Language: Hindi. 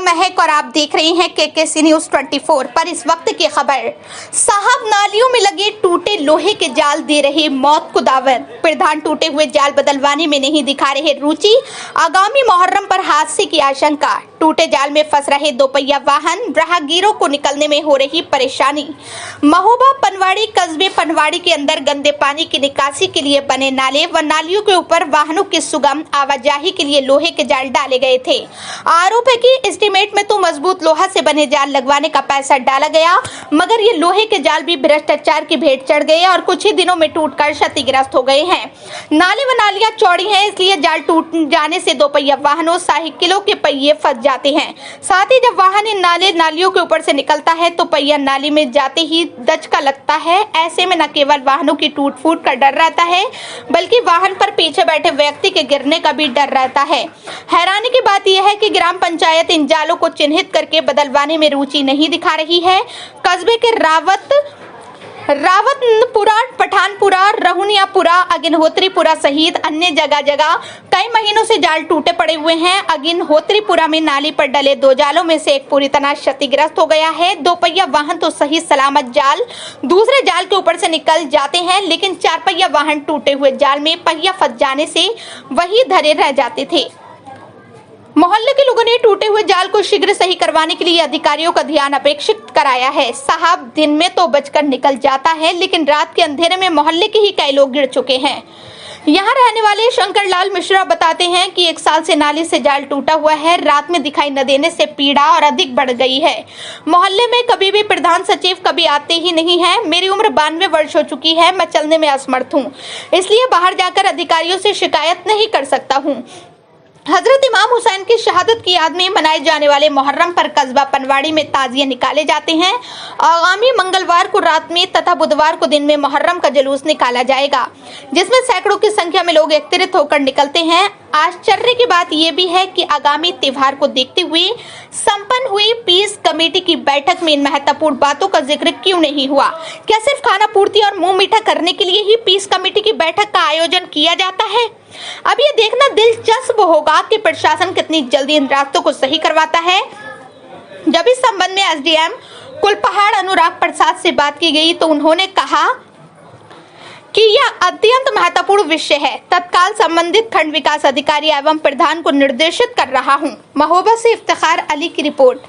महक और आप देख रहे हैं केकेसी न्यूज 24 पर इस वक्त की खबर। साहब नालियों में लगे टूटे लोहे के जाल दे रहे मौत को दावत। प्रधान टूटे हुए जाल बदलवाने में नहीं दिखा रहे रुचि। आगामी मुहर्रम पर हादसे की आशंका। टूटे जाल में फंस रहे दोपहिया वाहन, राहगीरों को निकलने में हो रही परेशानी। महोबा पनवाड़ी कस्बे पनवाड़ी के अंदर गंदे पानी की निकासी के लिए बने नाले व नालियों के ऊपर वाहनों की सुगम आवाजाही के लिए लोहे के जाल डाले गए थे। आरोप है कि एस्टीमेट में तो मजबूत लोहा से बने जाल लगवाने का पैसा डाला गया, मगर ये लोहे के जाल भी भ्रष्टाचार की भेंट चढ़ गए और कुछ ही दिनों में टूटकर क्षतिग्रस्त हो गए हैं। नाले व नालियां चौड़ी हैं, इसलिए जाल टूट जाने से दोपहिया वाहनों साइकिलों के पहिए फंस जाते हैं। साथ ही जब वाहन इन नालियों के ऊपर से निकलता है तो पहिया नाली में जाते ही दचका लगता है। ऐसे में न केवल वाहनों की टूट फूट का डर रहता है, बल्कि वाहन पर पीछे बैठे व्यक्ति के गिरने का भी डर रहता है। हैरानी की बात यह है कि ग्राम पंचायत इन जालों को चिन्हित करके बदलवाने में रुचि नहीं दिखा रही है। कस्बे के रावतपुरा, पठानपुरा, रहुनियापुरा, अगिनहोत्रीपुरा सहित अन्य जगह कई महीनों से जाल टूटे पड़े हुए हैं। अगिनहोत्रीपुरा में नाली पर डले दो जालों में से एक पूरी तरह क्षतिग्रस्त हो गया है। दोपहिया वाहन तो सही सलामत जाल दूसरे जाल के ऊपर से निकल जाते हैं, लेकिन चार पहिया वाहन टूटे हुए जाल में पहिया फंस जाने से वही धरे रह जाते थे। मोहल्ले के लोगों ने टूटे हुए जाल को शीघ्र सही करवाने के लिए अधिकारियों का ध्यान अपेक्षित कराया है। साहब दिन में तो बचकर निकल जाता है, लेकिन रात के अंधेरे में मोहल्ले के ही कई लोग गिर चुके हैं। यहाँ रहने वाले शंकर लाल मिश्रा बताते हैं कि 1 साल से नाली से जाल टूटा हुआ है। रात में दिखाई न देने से पीड़ा और अधिक बढ़ गई है। मोहल्ले में कभी भी प्रधान सचिव कभी आते ही नहीं है। मेरी उम्र 92 वर्ष हो चुकी है। मैं चलने में असमर्थ हूँ, इसलिए बाहर जाकर अधिकारियों से शिकायत नहीं कर सकता हूँ। हजरत इमाम हुसैन की शहादत की याद में मनाए जाने वाले मुहर्रम पर कस्बा पनवाड़ी में ताजिए निकाले जाते हैं। आगामी मंगलवार को रात में तथा बुधवार को दिन में मुहर्रम का जुलूस निकाला जाएगा, जिसमें सैकड़ों की संख्या में लोग एकत्रित होकर निकलते हैं। आश्चर्य की बात यह भी है कि आगामी त्योहार को देखते हुए संपन्न हुई पीस कमेटी की बैठक में इन महत्वपूर्ण बातों का जिक्र क्यों नहीं हुआ? क्या सिर्फ खाना पूर्ति और मुंह मीठा करने के लिए ही पीस कमेटी की बैठक का आयोजन किया जाता है? अब ये देखना दिलचस्प होगा कि प्रशासन कितनी जल्दी इन रास्तों को सही करवाता है। जब इस संबंध में एसडीएम कुलपहाड़ अनुराग प्रसाद से बात की गई तो उन्होंने कहा कि यह अत्यंत महत्वपूर्ण विषय है। तत्काल संबंधित खंड विकास अधिकारी एवं प्रधान को निर्देशित कर रहा हूं। महोबा से इफ्तिखार अली की रिपोर्ट।